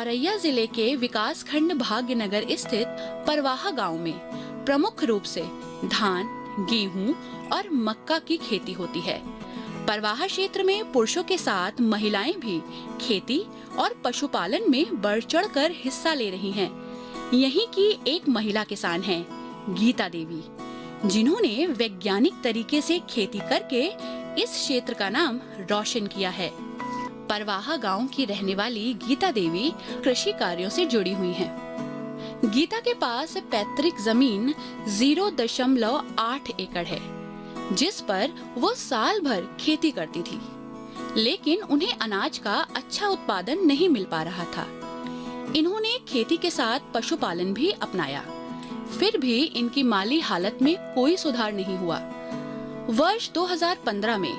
औरैया जिले के विकासखंड भाग्यनगर स्थित परवाहा गांव में प्रमुख रूप से धान, गेहूं और मक्का की खेती होती है। परवाहा क्षेत्र में पुरुषों के साथ महिलाएं भी खेती और पशुपालन में बढ़ चढ़कर हिस्सा ले रही हैं। यहीं की एक महिला किसान हैं, गीता देवी, जिन्होंने वैज्ञानिक तरीके से खेती करके इस क्षेत्र का नाम रोशन किया है। परवाहा गांव की रहने वाली गीता देवी कृषि कार्यों से जुड़ी हुई हैं। गीता के पास पैतृक जमीन 0.8 एकड़ है, जिस पर वो साल भर खेती करती थी, लेकिन उन्हें अनाज का अच्छा उत्पादन नहीं मिल पा रहा था। इन्होंने खेती के साथ पशुपालन भी अपनाया, फिर भी इनकी माली हालत में कोई सुधार नहीं हुआ। वर्ष 2015 में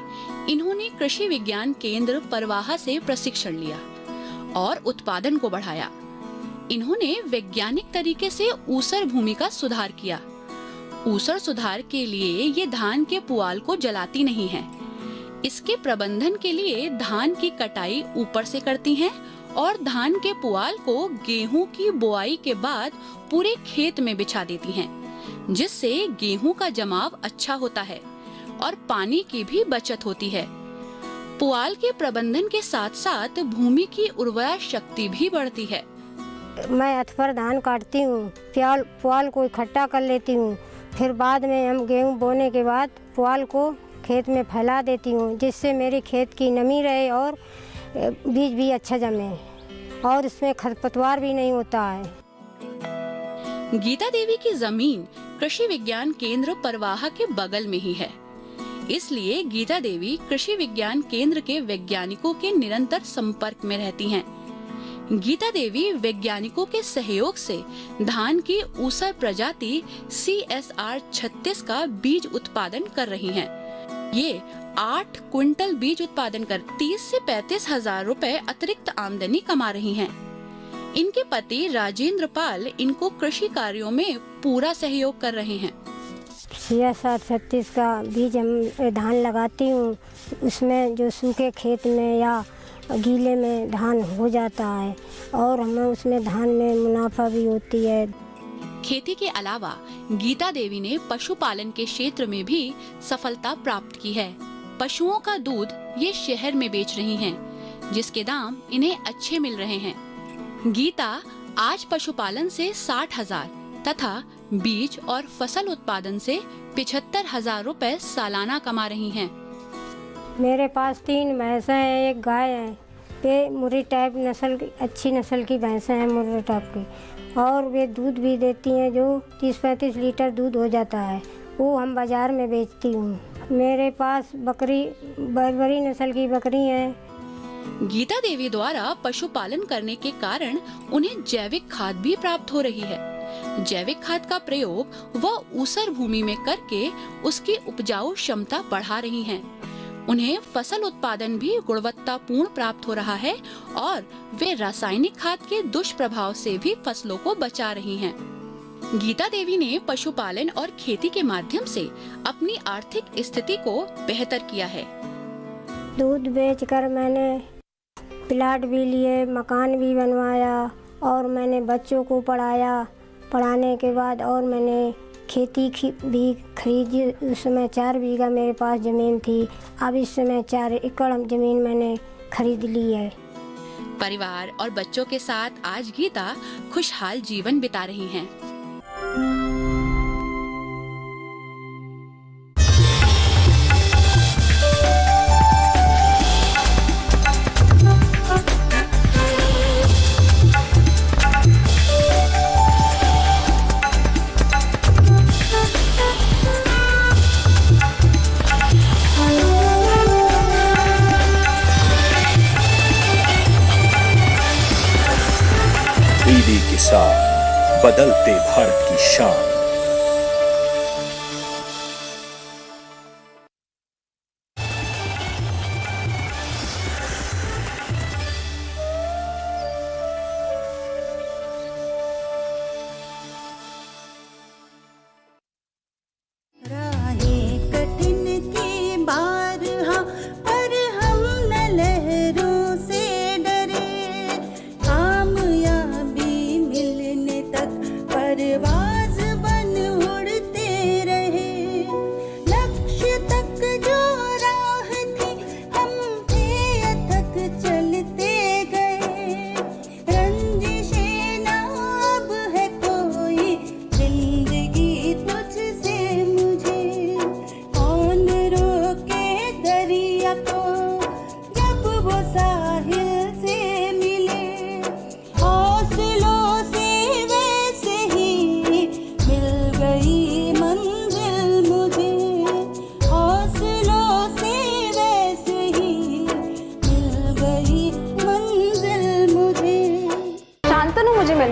इन्होंने कृषि विज्ञान केंद्र परवाहा से प्रशिक्षण लिया और उत्पादन को बढ़ाया। इन्होंने वैज्ञानिक तरीके से ऊसर भूमि का सुधार किया। ऊसर सुधार के लिए ये धान के पुआल को जलाती नहीं है। इसके प्रबंधन के लिए धान की कटाई ऊपर से करती हैं और धान के पुआल को गेहूं की बुआई के बाद पूरे खेत में बिछा देती हैं, जिससे गेहूं का जमाव अच्छा होता है और पानी की भी बचत होती है। पुआल के प्रबंधन के साथ साथ भूमि की उर्वरा शक्ति भी बढ़ती है। मैं अथवर धान काटती हूँ, पुआल को इकट्ठा कर लेती हूँ, फिर बाद में हम गेहूँ बोने के बाद पुआल को खेत में फैला देती हूँ, जिससे मेरे खेत की नमी रहे और बीज भी अच्छा जमे और इसमें खरपतवार भी नहीं होता है। गीता देवी की जमीन कृषि विज्ञान केंद्र परवाहा के बगल में ही है, इसलिए गीता देवी कृषि विज्ञान केंद्र के वैज्ञानिकों के निरंतर संपर्क में रहती हैं। गीता देवी वैज्ञानिकों के सहयोग से धान की ऊसर प्रजाति CSR 36 का बीज उत्पादन कर रही हैं। ये 8 क्विंटल बीज उत्पादन कर 30 से 35 हजार रुपए अतिरिक्त आमदनी कमा रही हैं। इनके पति राजेंद्र पाल इनको कृषि कार्यों में पूरा सहयोग कर रहे हैं। CSR 36 का बीज हम धान लगाती हूँ, उसमें जो सूखे खेत में या गीले में धान हो जाता है और हमें उसमें धान में मुनाफा भी होती है। खेती के अलावा गीता देवी ने पशुपालन के क्षेत्र में भी सफलता प्राप्त की है। पशुओं का दूध ये शहर में बेच रही हैं, जिसके दाम इन्हें अच्छे मिल रहे हैं। गीता आज पशुपालन से 60,000 तथा बीज और फसल उत्पादन से 75,000 रुपए सालाना कमा रही हैं। मेरे पास 3 भैंसें हैं, एक गाय है। ये मुर्री टाइप नस्ल की अच्छी नस्ल की भैंसें हैं, मुर्री टाइप की, और वे दूध भी देती हैं जो 30-35 लीटर दूध हो जाता है। वो हम बाज़ार में बेचती हूँ। मेरे पास बकरी बर्बरी नस्ल की बकरी हैं। गीता देवी द्वारा पशुपालन करने के कारण उन्हें जैविक खाद भी प्राप्त हो रही है। जैविक खाद का प्रयोग वह ऊसर भूमि में करके उसकी उपजाऊ क्षमता बढ़ा रही हैं। उन्हें फसल उत्पादन भी गुणवत्तापूर्ण प्राप्त हो रहा है और वे रासायनिक खाद के दुष्प्रभाव से भी फसलों को बचा रही हैं। गीता देवी ने पशुपालन और खेती के माध्यम से अपनी आर्थिक स्थिति को बेहतर किया है। दूध बेचकर मैंने प्लाट भी लिए, मकान भी बनवाया और मैंने बच्चों को पढ़ाया। पढ़ाने के बाद और मैंने खेती भी खरीदी। उस समय 4 बीघा मेरे पास ज़मीन थी, अब इस समय 4 एकड़ ज़मीन मैंने खरीद ली है। परिवार और बच्चों के साथ आज गीता खुशहाल जीवन बिता रही हैं। ईडी किसान, बदलते भारत की शान।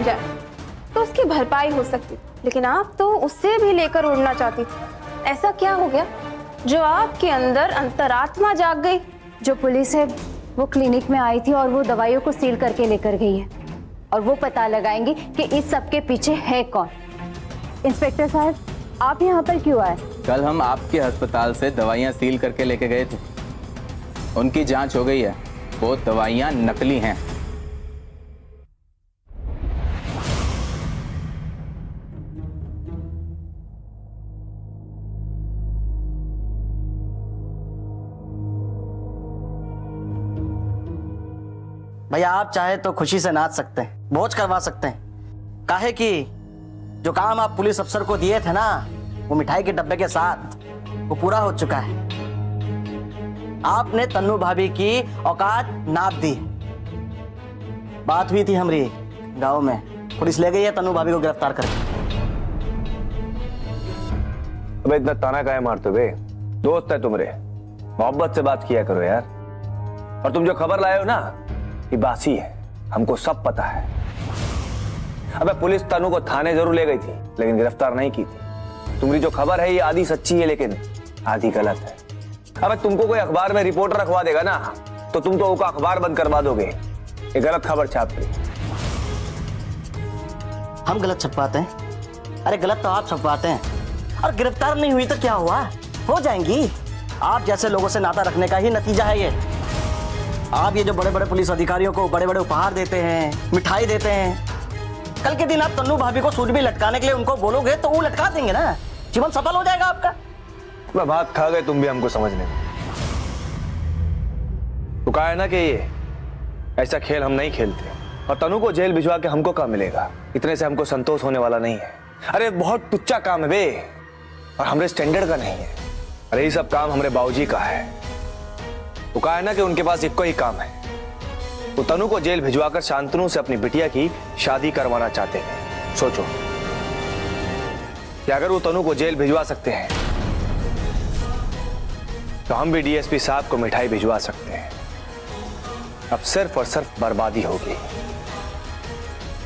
मिल जाए तो उसकी भरपाई हो सकती, लेकिन आप तो उससे भी लेकर उड़ना चाहती थी। ऐसा क्या हो गया जो आपके अंदर अंतरात्मा जाग गई? जो पुलिस है वो क्लिनिक में आई थी और वो दवाइयों को सील करके लेकर गई है, और वो पता लगाएंगी कि इस सब के पीछे है कौन। इंस्पेक्टर साहब, आप यहाँ पर क्यों आए? कल हम आपके अस्पताल से दवाइयाँ सील करके लेके गए थे, उनकी जांच हो गई है, वो दवाइयाँ नकली हैं। भैया आप चाहे तो खुशी से नाच सकते हैं, भोज करवा सकते हैं। काहे कि जो काम आप पुलिस अफसर को दिए थे ना, वो मिठाई के डब्बे के साथ, वो पूरा हो चुका है। आपने तन्नू भाभी की औकात नाप दी। बात हुई थी हमारी गांव में, पुलिस ले गई है तन्नू भाभी को गिरफ्तार करके। अबे इतना ताना काहे मारते हो बे? दोस्त है तुम्हारे, मोहब्बत से बात किया करो यार। और तुम जो खबर लाए हो ना, ये बासी है, हमको सब पता है। अबे पुलिस तनु को थाने जरूर ले गई थी, लेकिन गिरफ्तार नहीं की थी। तुम्हारी जो खबर है ये आधी सच्ची है, लेकिन आधी गलत है। अबे तुमको कोई अखबार में रिपोर्टर रखवा देगा ना, तो तुम तो उसका अखबार बंद करवा दोगे, ये गलत खबर छाप के। हम गलत छपवाते हैं? अरे गलत तो आप छपवाते हैं। और गिरफ्तार नहीं हुई तो क्या हुआ, हो जाएंगी। आप जैसे लोगों से नाता रखने का ही नतीजा है ये। आप ये जो बड़े बड़े पुलिस अधिकारियों को बड़े बड़े उपहार देते हैं, मिठाई देते हैं, कल के दिन आप तन्नू भाभी को सूट भी लटकाने के लिए उनको बोलोगे तो वो लटका देंगे ना, जीवन सफल हो जाएगा आपका। मैं बात खा गए तुम भी हमको समझने में। तो कहा है ना कि ये ऐसा खेल हम नहीं खेलते, और तनु को जेल भिजवा के हमको क्या मिलेगा, इतने से हमको संतोष होने वाला नहीं है। अरे बहुत टुच्चा काम है बे, और हमारे स्टैंडर्ड का नहीं है। अरे ये सब काम हमारे बाबूजी का है। तो कहा है ना कि उनके पास इक्को ही काम है, वो तनु को जेल भिजवाकर शांतनु से अपनी बिटिया की शादी करवाना चाहते हैं। सोचो कि अगर वो तनु को जेल भिजवा सकते हैं तो हम भी डीएसपी साहब को मिठाई भिजवा सकते हैं। अब सिर्फ और सिर्फ बर्बादी होगी,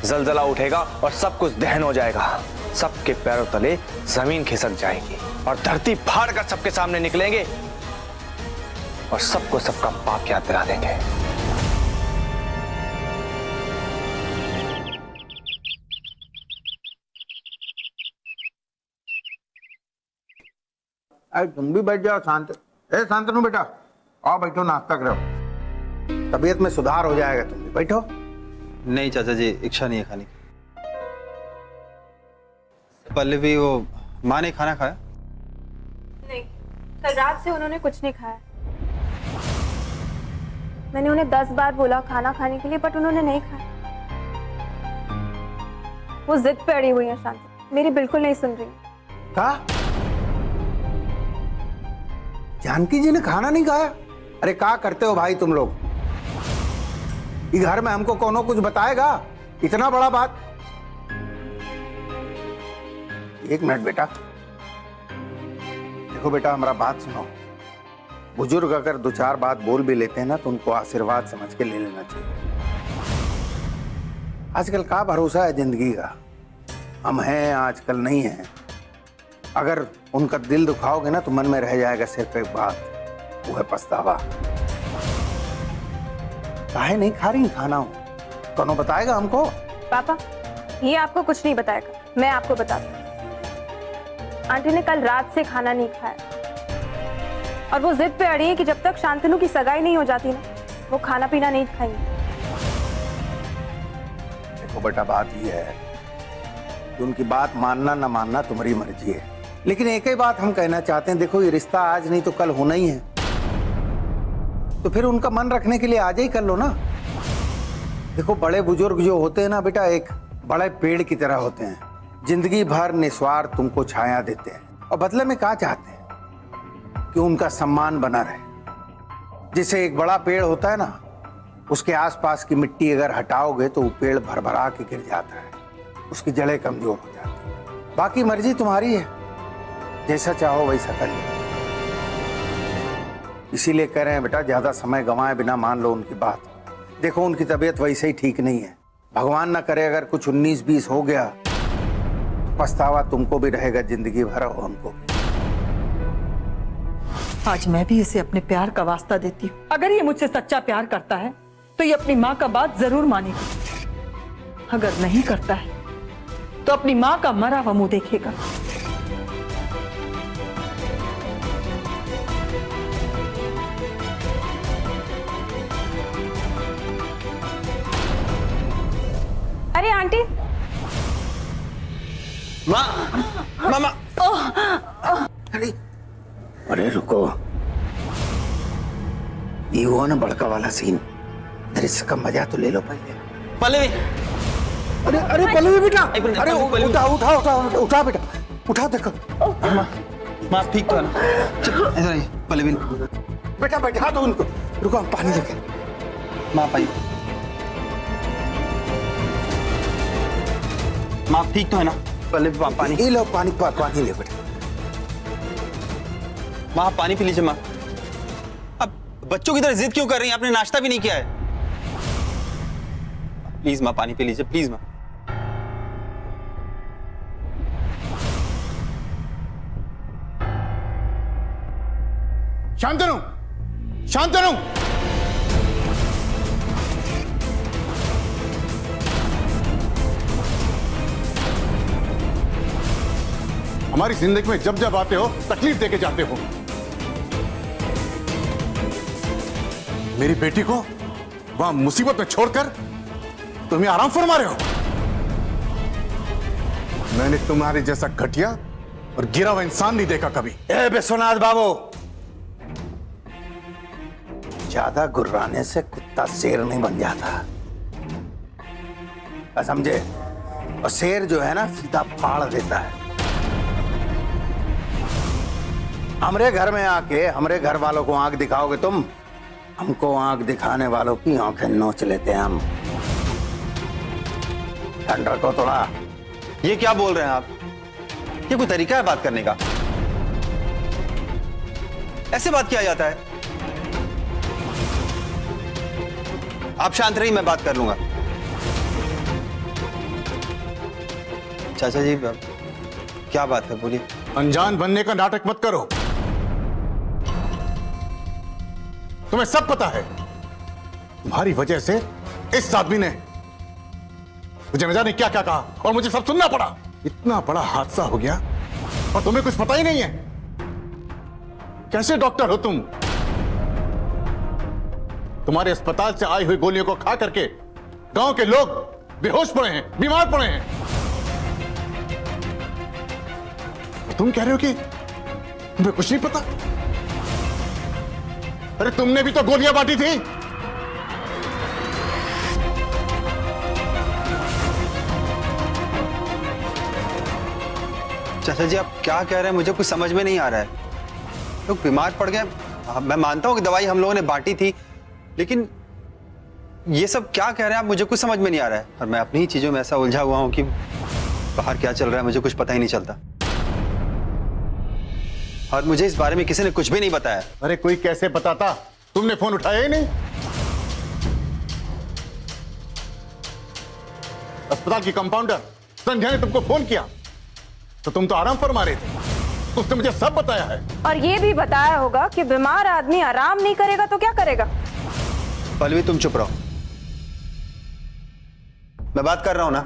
जलजला उठेगा और सब कुछ दहन हो जाएगा। सबके पैरों तले जमीन खिसक जाएगी और धरती फाड़ कर सबके सामने निकलेंगे और सबको सबका पाप याद दिला देंगे। अरे तुम भी बैठ जाओ। शांतनु बेटा, आओ बैठो, नाश्ता करो, तबीयत में सुधार हो जाएगा। तुम भी बैठो। नहीं चाचा जी, इच्छा नहीं है खाने की। पहले भी वो माँ ने खाना खाया? नहीं, कल रात से उन्होंने कुछ नहीं खाया। मैंने उन्हें 10 बार बोला खाना खाने के लिए, बट उन्होंने नहीं खाया। वो जिद पे अड़ी हुई है शांति, मेरी बिल्कुल नहीं सुन रही। कहा जानकी जी ने खाना नहीं खाया? अरे क्या करते हो भाई तुम लोग? ये घर में हमको कोनो कुछ बताएगा? इतना बड़ा बात। एक मिनट बेटा, देखो बेटा, हमारा बात सुनो। बुजुर्ग अगर 2-4 बात बोल भी लेते हैं ना, तो उनको आशीर्वाद समझ के ले लेना चाहिए। आजकल का भरोसा है जिंदगी का, हम हैं आजकल नहीं हैं। अगर उनका दिल दुखाओगे ना, तो मन में रह जाएगा सिर्फ एक बात, वो है पछतावा। काहे नहीं खा रही खाना? हो कौन बताएगा हमको? पापा, ये आपको कुछ नहीं बताएगा, मैं आपको बताती हूँ। आंटी ने कल रात से खाना नहीं खाया, और वो जिद पे अड़ी है कि जब तक शांतनु की सगाई नहीं हो जाती ना, वो खाना पीना नहीं खाएंगे। देखो बेटा, बात ये है कि उनकी बात मानना ना मानना तुम्हारी मर्जी है, लेकिन एक ही बात हम कहना चाहते हैं। देखो, ये रिश्ता आज नहीं तो कल होना ही है, तो फिर उनका मन रखने के लिए आज ही कर लो ना। देखो, बड़े बुजुर्ग जो होते हैं ना बेटा, एक बड़े पेड़ की तरह होते हैं, जिंदगी भर निस्वार्थ तुमको छाया देते हैं, और बदले में क्या चाहते हैं कि उनका सम्मान बना रहे। जैसे एक बड़ा पेड़ होता है ना, उसके आसपास की मिट्टी अगर हटाओगे तो वो पेड़ भरभरा के गिर जाता है, उसकी जड़ें कमजोर हो जाती है। बाकी मर्जी तुम्हारी है, जैसा चाहो वैसा कर लो। इसीलिए कह रहे हैं बेटा, ज्यादा समय गंवाए बिना मान लो उनकी बात। देखो, उनकी तबीयत वैसे ही ठीक नहीं है, भगवान ना करे अगर कुछ 19-20 हो गया, पछतावा तुमको भी रहेगा जिंदगी भर और हमको भी। आज मैं भी इसे अपने प्यार का वास्ता देती हूँ। अगर ये मुझसे सच्चा प्यार करता है तो ये अपनी माँ का बात जरूर मानेगा। अगर नहीं करता है तो अपनी माँ का मरा हुआ मुंह देखेगा। अरे आंटी, माँ, मामा। अरे अरे रुको, ये हुआ ना बड़का वाला सीन। अरे इसका मजा तो ले लो पहले। पल्लवी, अरे अरे पल्लवी बेटा, अरे उठा उठा उठा उठा बेटा, उठा देखो। माँ ठीक तो है ना? चल इधर आइए पल्लवी। बेटा बैठा दो उनको, रुको हम पानी लेके। माँ पाई, माँ ठीक तो है ना? पल्लवी पानी, ये लो पानी, पानी ले बेटा। माँ पानी पी लीजिए। माँ अब बच्चों की तरह जिद क्यों कर रही हैं? आपने नाश्ता भी नहीं किया है। प्लीज माँ पानी पी लीजिए, प्लीज माँ। शांतनु, शांतनु, हमारी जिंदगी में जब जब आते हो तकलीफ देके जाते हो। मेरी बेटी को वहां मुसीबत में छोड़कर तुम्हें आराम फरमा रहे हो। मैंने तुम्हारे जैसा घटिया और गिरा हुआ इंसान नहीं देखा कभी। ए विश्वनाथ बाबू, ज्यादा गुर्राने से कुत्ता शेर नहीं बन जाता, समझे? और शेर जो है ना सीधा फाड़ देता है। हमरे घर में आके हमरे घर वालों को आंख दिखाओगे तुम, हमको आंख दिखाने वालों की आंखें नोच लेते हैं हम। ठंडर को थोड़ा। ये क्या बोल रहे हैं आप? ये कोई तरीका है बात करने का? ऐसे बात किया जाता है? आप शांत रहिए, मैं बात कर लूंगा। चाचा जी क्या बात है, बोलिए। अनजान बनने का नाटक मत करो। तुम्हें सब पता है, तुम्हारी वजह से इस आदमी ने मुझे न जाने क्या क्या कहा और मुझे सब सुनना पड़ा। इतना बड़ा हादसा हो गया और तुम्हें कुछ पता ही नहीं है। कैसे डॉक्टर हो तुम? तुम्हारे अस्पताल से आई हुई गोलियों को खा करके गांव के लोग बेहोश पड़े हैं, बीमार पड़े हैं। और तुम कह रहे हो कि तुम्हें कुछ नहीं पता? अरे तुमने भी तो गोलियां बांटी थी। चाचा जी आप क्या कह रहे हैं? मुझे कुछ समझ में नहीं आ रहा है। लोग बीमार पड़ गए, मैं मानता हूं कि दवाई हम लोगों ने बांटी थी, लेकिन ये सब क्या कह रहे हैं आप? मुझे कुछ समझ में नहीं आ रहा है। और मैं अपनी ही चीजों में ऐसा उलझा हुआ हूं कि बाहर क्या चल रहा है मुझे कुछ पता ही नहीं चलता। और मुझे इस बारे में किसी ने कुछ भी नहीं बताया। अरे कोई कैसे बताता? तुमने फोन उठाया ही नहीं। अस्पताल की कंपाउंडर संध्या ने तुमको फोन किया तो तुम तो आराम फरमा रहे थे। उसने मुझे सब बताया है। और ये भी बताया होगा कि बीमार आदमी आराम नहीं करेगा तो क्या करेगा। पल्लवी तुम चुप रहो, मैं बात कर रहा हूं ना।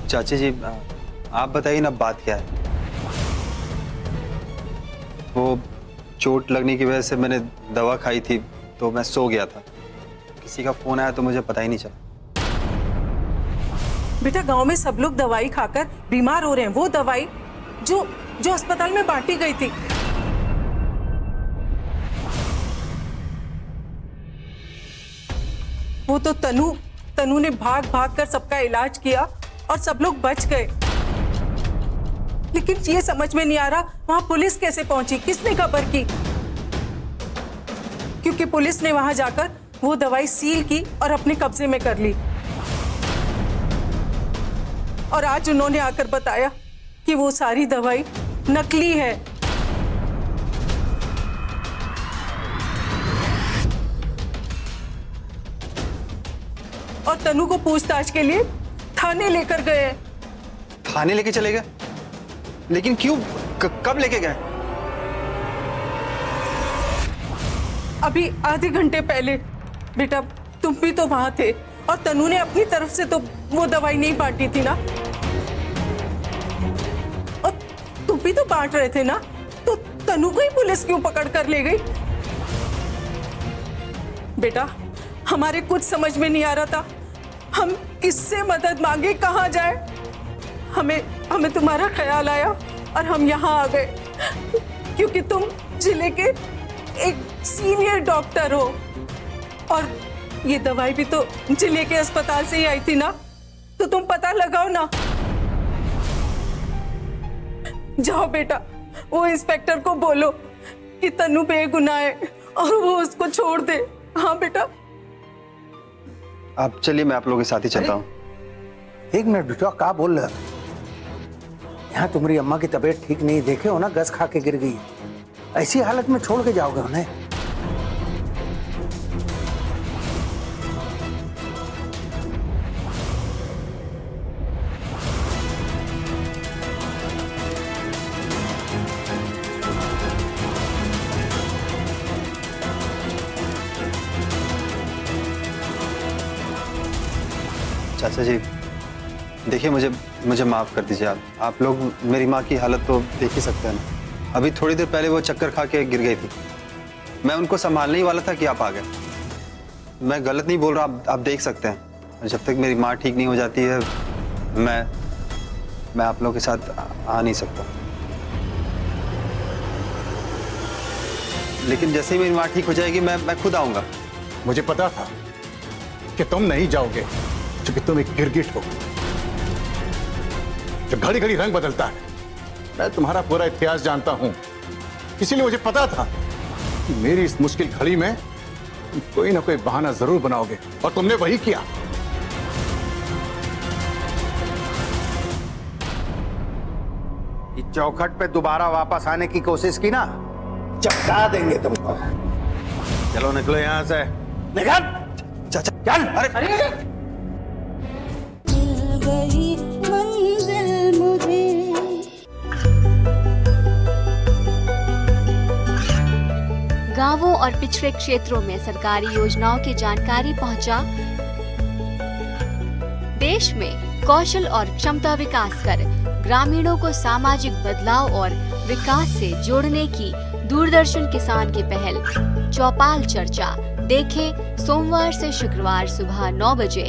चाचा जी आप बताइए ना, बात क्या है? वो चोट लगने की वजह से मैंने दवा खाई थी तो मैं सो गया था। किसी का फोन आया तो मुझे पता ही नहीं चला। बेटा गांव में सब लोग दवाई खाकर बीमार हो रहे हैं। वो दवाई जो जो अस्पताल में बांटी गई थी, वो तो तनु ने भाग भाग कर सबका इलाज किया और सब लोग बच गए। लेकिन ये समझ में नहीं आ रहा वहां पुलिस कैसे पहुंची, किसने खबर की? क्योंकि पुलिस ने वहां जाकर वो दवाई सील की और अपने कब्जे में कर ली। और आज उन्होंने आकर बताया कि वो सारी दवाई नकली है। और तनु को पूछताछ के लिए थाने लेकर गए। थाने लेके चले गए? लेकिन क्यों? कब लेके गए? अभी आधे घंटे पहले। बेटा तुम भी तो वहां थे और तनु ने अपनी तरफ से तो वो दवाई नहीं बांटी थी ना, और तुम भी तो बांट रहे थे ना, तो तनु को ही पुलिस क्यों पकड़ कर ले गई? बेटा हमारे कुछ समझ में नहीं आ रहा था, हम किससे मदद मांगे, कहाँ जाए। हमें तुम्हारा ख्याल आया और हम यहाँ आ गए, क्योंकि तुम जिले के एक सीनियर डॉक्टर हो और ये दवाई भी तो जिले के अस्पताल से ही आई थी ना, तो तुम पता लगाओ ना। जाओ बेटा, वो इंस्पेक्टर को बोलो कि तनु बेगुनाह है और वो उसको छोड़ दे। हाँ बेटा। आप चलिए, मैं आप लोगों के साथ ही चलता हूँ। एक मिनट बेटा, क्या बोल रहे हो? यहाँ तुम्हारी अम्मा की तबीयत ठीक नहीं, देखे हो ना, गस खा के गिर गई। ऐसी हालत में छोड़ के जाओगे उन्हें? चाचा जी देखिए, मुझे माफ कर दीजिए। आप लोग मेरी माँ की हालत तो देख ही सकते हैं ना। अभी थोड़ी देर पहले वो चक्कर खा के गिर गई थी। मैं उनको संभालने ही वाला था कि आप आ गए। मैं गलत नहीं बोल रहा, आप देख सकते हैं। जब तक मेरी माँ ठीक नहीं हो जाती है मैं आप लोगों के साथ आ नहीं सकता। लेकिन जैसे ही मेरी माँ ठीक हो जाएगी मैं खुद आऊंगा। मुझे पता था कि तुम नहीं जाओगे, क्योंकि तुम एक गिरगिट हो जो घड़ी घड़ी रंग बदलता है। मैं तुम्हारा पूरा इतिहास जानता हूं, इसीलिए मुझे पता था कि मेरी इस मुश्किल घड़ी में तुम कोई ना कोई बहाना जरूर बनाओगे, और तुमने वही किया। इस चौखट पे दोबारा वापस आने की कोशिश की ना, चपका देंगे तुमको। चलो निकलो यहां से, निकल। चाचा चल। अरे गांवों और पिछड़े क्षेत्रों में सरकारी योजनाओं की जानकारी पहुंचा। देश में कौशल और क्षमता विकास कर ग्रामीणों को सामाजिक बदलाव और विकास से जोड़ने की दूरदर्शन किसान की पहल चौपाल चर्चा देखें सोमवार से शुक्रवार सुबह 9 बजे।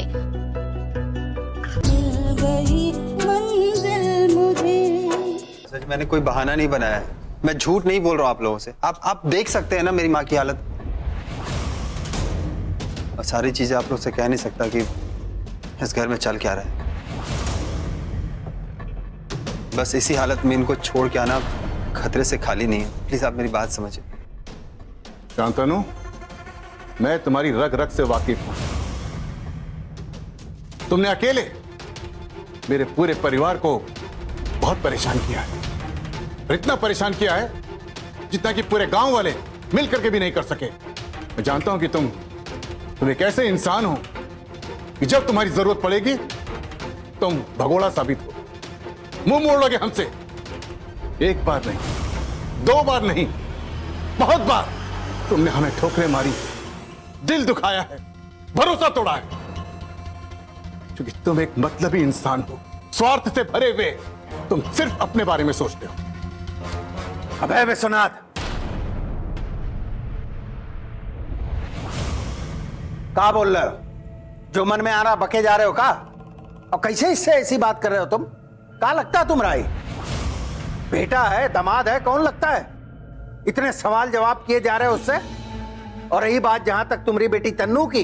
सच मैंने कोई बहाना नहीं बनाया है, मैं झूठ नहीं बोल रहा हूँ आप लोगों से। आप देख सकते हैं ना मेरी माँ की हालत, और सारी चीजें आप लोग से कह नहीं सकता कि इस घर में चल क्या रहा है। बस इसी हालत में इनको छोड़ के आना खतरे से खाली नहीं है। प्लीज आप मेरी बात समझिए। शांतनु, मैं तुम्हारी रग रग से वाकिफ हूं। तुमने अकेले मेरे पूरे परिवार को बहुत परेशान किया है, और इतना परेशान किया है जितना कि पूरे गांव वाले मिल करके भी नहीं कर सके। मैं जानता हूं कि तुम एक ऐसे इंसान हो कि जब तुम्हारी जरूरत पड़ेगी तुम भगोड़ा साबित हो, मुंह मोड़ लोगे हमसे। एक बार नहीं, 2 बार नहीं, बहुत बार तुमने हमें ठोकरें मारी, दिल दुखाया है, भरोसा तोड़ा है, क्योंकि तुम एक मतलबी इंसान हो, स्वार्थ से भरे हुए। तुम सिर्फ अपने बारे में सोचते हो। अबे विश्वनाथ, क्या बोल रहे हो? जो मन में आ रहा बके जा रहे हो का? और कैसे इससे ऐसी बात कर रहे हो तुम? क्या लगता है तुम्हारा? बेटा है, दामाद है, कौन लगता है? इतने सवाल जवाब किए जा रहे हो उससे। और रही बात जहां तक तुम्हारी बेटी तन्नू की,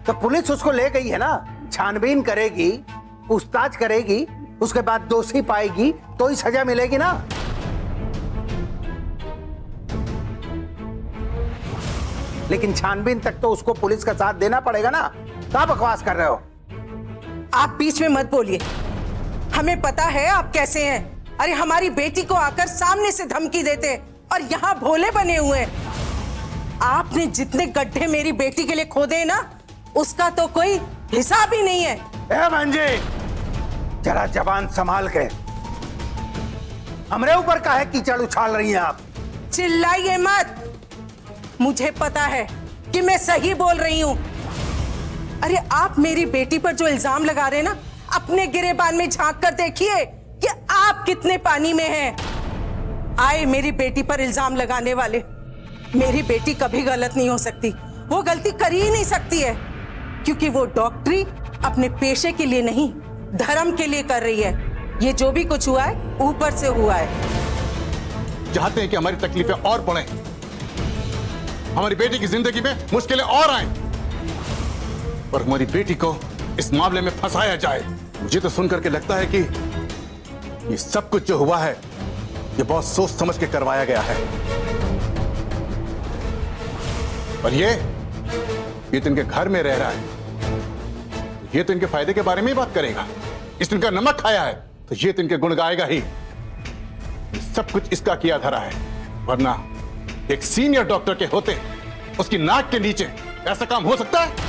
तो पुलिस उसको ले गई है ना, छानबीन करेगी, पूछताछ करेगी, उसके बाद दोषी पाएगी तो ही सजा मिलेगी ना। लेकिन छानबीन तक तो उसको पुलिस का साथ देना पड़ेगा ना। क्या बकवास कर रहे हो? आप बीच में मत बोलिए, हमें पता है आप कैसे हैं। अरे हमारी बेटी को आकर सामने से धमकी देते और यहाँ भोले बने हुए। आपने जितने गड्ढे मेरी बेटी के लिए खोदे ना, उसका तो कोई हिसाब ही नहीं है। ए भांजे, जरा जबान संभाल के। हमरे ऊपर काहे कीचड़ उछाल रही हैं आप? चिल्लाइए मत, मुझे पता है कि मैं सही बोल रही हूँ। अरे आप मेरी बेटी पर जो इल्जाम लगा रहे हैं ना, अपने गिरेबान में झांक कर देखिए कि आप कितने पानी में हैं। आए मेरी बेटी पर इल्जाम लगाने वाले। मेरी बेटी कभी गलत नहीं हो सकती, वो गलती कर ही नहीं सकती है, क्योंकि वो डॉक्टरी अपने पेशे के लिए नहीं, धर्म के लिए कर रही है। ये जो भी कुछ हुआ है ऊपर से हुआ है। चाहते हैं कि हमारी तकलीफें और बढ़ें, हमारी बेटी की जिंदगी में मुश्किलें और आएं, और हमारी बेटी को इस मामले में फंसाया जाए। मुझे तो सुनकर के लगता है कि ये सब कुछ जो हुआ है, ये बहुत सोच समझ के करवाया गया है। और ये तो इनके घर में रह रहा है, ये तो इनके फायदे के बारे में ही बात करेगा। इसने इनका नमक खाया है तो ये तो इनके गुण गाएगा ही। सब कुछ इसका किया धरा है, वरना एक सीनियर डॉक्टर के होते उसकी नाक के नीचे ऐसा काम हो सकता है?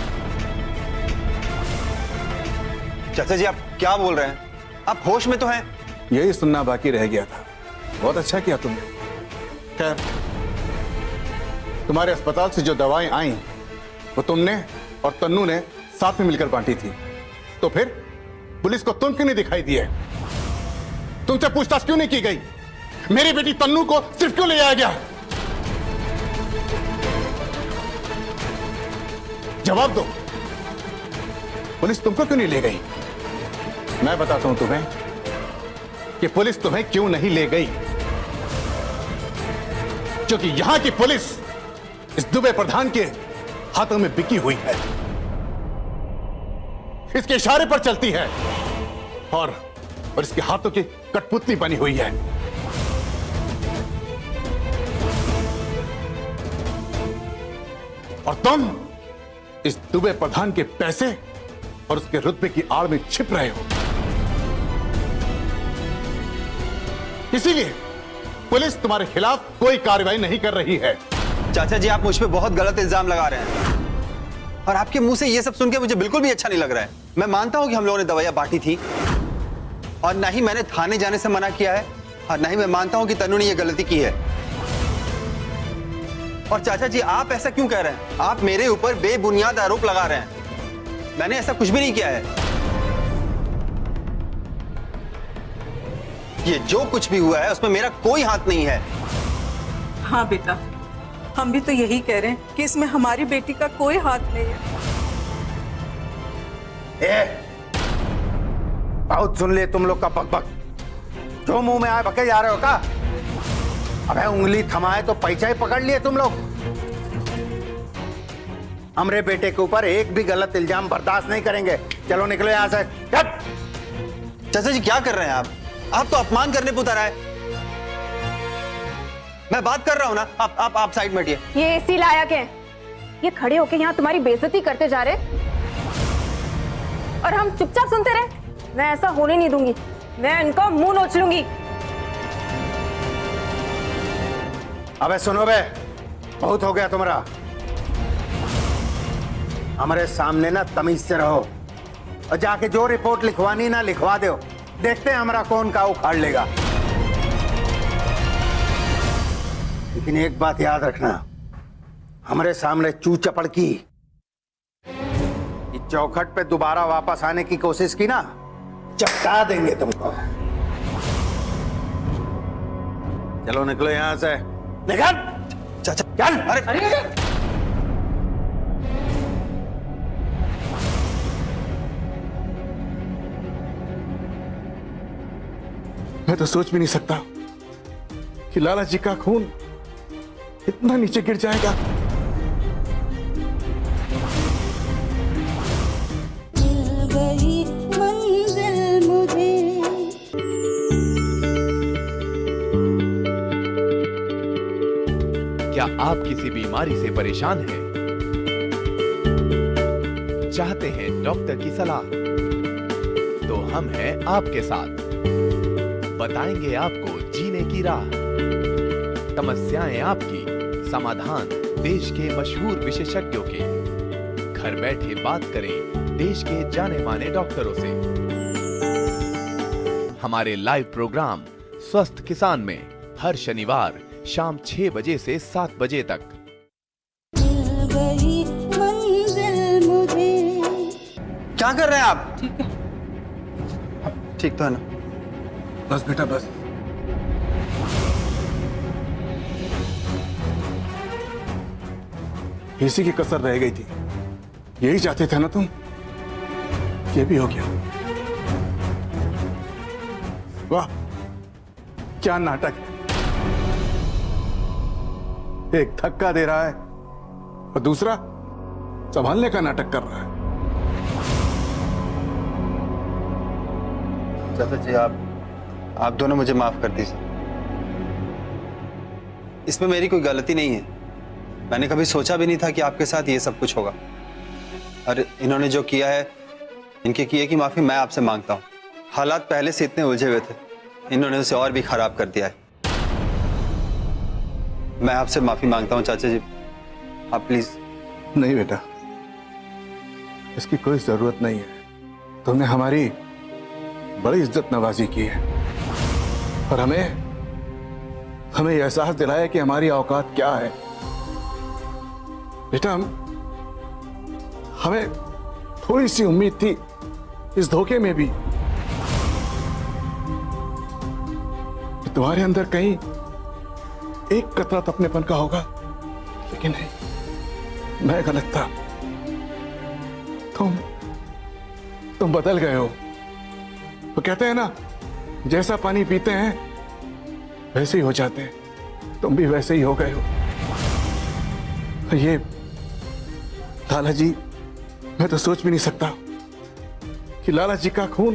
चाचा जी आप क्या बोल रहे हैं? आप होश में तो हैं? यही सुनना बाकी रह गया था। बहुत अच्छा किया तुमने। खैर, तुम्हारे अस्पताल से जो दवाएं आई वो तुमने और तन्नू ने साथ में मिलकर बांटी थी, तो फिर पुलिस को तुम क्यों नहीं दिखाई दिए? तुमसे पूछताछ क्यों नहीं की गई? मेरी बेटी तन्नू को सिर्फ क्यों ले आया गया? जवाब दो। पुलिस तुमको क्यों नहीं ले गई? मैं बताता हूं तुम्हें कि पुलिस तुम्हें क्यों नहीं ले गई। क्योंकि यहां की पुलिस इस दुबे प्रधान के हाथों में बिकी हुई है, इसके इशारे पर चलती है और इसके हाथों की कठपुतली बनी हुई है। और तुम इस दुबे प्रधान के पैसे और उसके रुतबे की आड़ में छिप रहे हो। इसीलिए पुलिस तुम्हारे खिलाफ कोई कार्रवाई नहीं कर रही है। चाचा जी आप मुझ पे बहुत गलत इल्जाम लगा रहे हैं, और आपके मुंह से ये सब सुन के मुझे बिल्कुल भी अच्छा नहीं लग रहा है। मैं मानता हूं कि हम लोगों ने दवाइयां बांटी थी, और ना ही मैंने थाने जाने से मना किया है, और ना ही मैं मानता हूं कि तन्नू ने यह गलती की है। और चाचा जी आप ऐसा क्यों कह रहे हैं? आप मेरे ऊपर बेबुनियाद आरोप लगा रहे हैं। मैंने ऐसा कुछ भी नहीं किया है। ये जो कुछ भी हुआ है उसमें मेरा कोई हाथ नहीं है। हाँ बेटा, हम भी तो यही कह रहे हैं कि इसमें हमारी बेटी का कोई हाथ नहीं है। बहुत सुन लिए तुम लोग का बकबक। जो मुंह में आए बके जा रहे हो का? अबे उंगली थमाए तो पैसा ही पकड़ लिए तुम लोग। हमरे बेटे के ऊपर एक भी गलत इल्जाम बर्दाश्त नहीं करेंगे। चलो निकलो यहां से। चाचा जी क्या कर रहे हैं आप? आप तो अपमान करने पे उतर आए। मैं बात कर रहा हूं ना, आप साइड में हटिए। ये एसी लायक है, ये खड़े होके यहाँ तुम्हारी बेइज्जती करते जा रहे और हम चुपचाप सुनते रहे? मैं ऐसा होने नहीं दूंगी, मैं इनका मुंह नोच लूंगी। अबे सुनो बे, बहुत हो गया तुम्हारा। हमारे सामने ना तमीज से रहो, और जाके जो रिपोर्ट लिखवानी ना लिखवा दो। देखते हैं हमारा कौन का उखाड़ लेगा। लेकिन एक बात याद रखना, हमारे सामने चू चपड़ की इस चौखट पे दोबारा वापस आने की कोशिश की ना, चपका देंगे तुमको। चलो निकलो यहां से। निकल। चाचा चल। अरे मैं तो सोच भी नहीं सकता कि लाला जी का खून इतना नीचे गिर जाएगा। क्या आप किसी बीमारी से परेशान हैं? चाहते हैं डॉक्टर की सलाह? तो हम हैं आपके साथ, बताएंगे आपको जीने की राह। समस्याएं आपकी, समाधान देश के मशहूर विशेषज्ञों के। घर बैठे बात करें देश के जाने माने डॉक्टरों से। हमारे लाइव प्रोग्राम स्वस्थ किसान में हर शनिवार शाम 6 बजे से 7 बजे तक। क्या कर रहे हैं आप? ठीक है, ठीक तो है ना? बस बेटा बस। इसी की कसर रह गई थी, यही चाहते थे ना तुम? ये भी हो गया। वाह क्या नाटक है। एक धक्का दे रहा है और दूसरा संभालने का नाटक कर रहा है। चाचा जी आप दोनों मुझे माफ कर दीजिए। इसमें मेरी कोई गलती नहीं है। मैंने कभी सोचा भी नहीं था कि आपके साथ ये सब कुछ होगा। और इन्होंने जो किया है, इनके किए की माफी मैं आपसे मांगता हूँ। हालात पहले से इतने उलझे हुए थे, इन्होंने उसे और भी खराब कर दिया है। मैं आपसे माफी मांगता हूँ चाचा जी, आप प्लीज। नहीं बेटा, इसकी कोई जरूरत नहीं है। तुमने हमारी बड़ी इज्जत नवाजी की है और हमें यह एहसास दिलाया कि हमारी औकात क्या है। बेटा हमें थोड़ी सी उम्मीद थी इस धोखे में भी कि तुम्हारे अंदर कहीं एक कतरा अपनेपन का होगा, लेकिन नहीं, मैं गलत था। तुम बदल गए हो। तो कहते हैं ना, जैसा पानी पीते हैं वैसे ही हो जाते हैं। तुम भी वैसे ही हो गए हो। ये लाला जी, मैं तो सोच भी नहीं सकता कि लाला जी का खून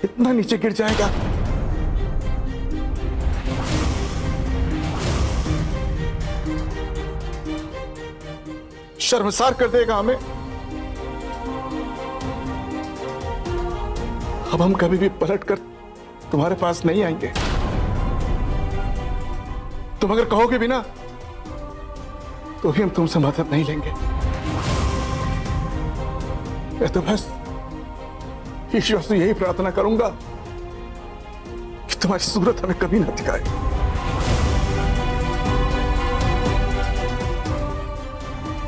इतना नीचे गिर जाएगा। शर्मसार कर देगा हमें। अब हम कभी भी पलट कर तुम्हारे पास नहीं आएंगे। तुम अगर कहोगे भी ना, तो भी हम तुमसे मदद नहीं लेंगे। मैं तो बस ईश्वर से यही प्रार्थना करूंगा कि तुम्हारी सूरत हमें कभी ना दिखाए।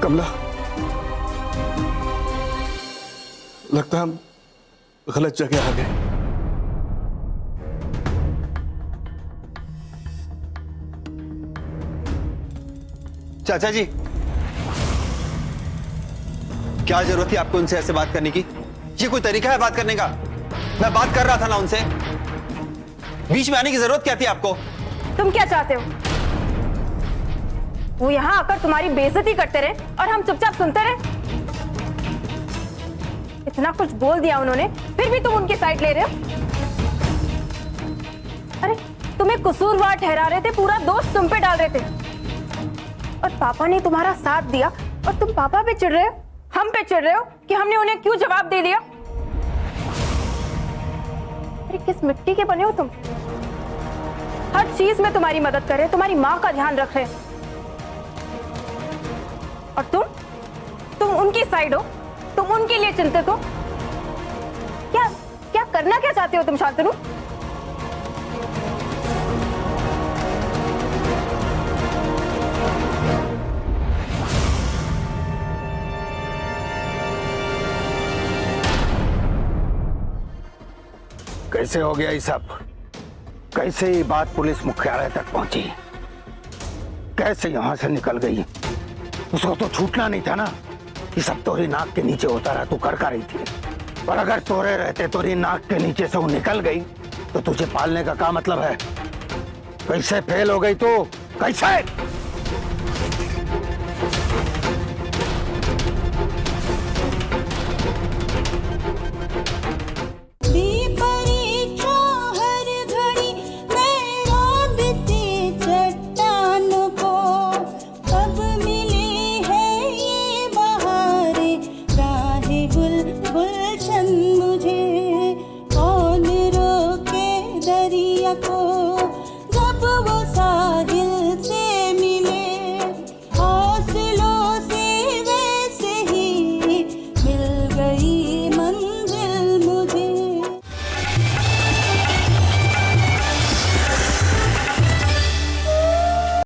कमला, लगता हम गलत जगह आ गए। चाचा जी, क्या जरूरत थी आपको उनसे ऐसे बात करने की? ये कोई तरीका है बात करने का? मैं बात कर रहा था ना उनसे, बीच में आने की जरूरत क्या थी आपको? तुम क्या चाहते हो? वो यहाँ आकर तुम्हारी बेइज्जती करते रहे और हम चुपचाप सुनते रहे? इतना कुछ बोल दिया उन्होंने, फिर भी तुम उनकी साइड ले रहे हो? अरे तुम्हें कसूरवार ठहरा रहे थे, पूरा दोष तुम पे डाल रहे थे, और पापा ने तुम्हारा साथ दिया और तुम पापा पे चिढ़ रहे हो, हम पे चिढ़ रहे हो कि हमने उन्हें क्यों जवाब दे दिया? अरे किस मिट्टी के बने हो तुम? हर चीज में तुम्हारी मदद कर रहे, तुम्हारी माँ का ध्यान रख रहे, और तुम उनकी साइड हो, तुम उनके लिए चिंतित हो। क्या करना क्या चाहते हो तुम शांतनु? कैसे हो गया ये सब? कैसे ये बात पुलिस मुख्यालय तक पहुंची? कैसे यहां से निकल गई? उसको तो छूटना नहीं था ना। ये सब तोरी नाक के नीचे होता रहा, तू कर रही थी। और अगर तोरे रहते तोरी नाक के नीचे से वो निकल गई तो तुझे पालने का क्या मतलब है? कैसे फेल हो गई तू? कैसे?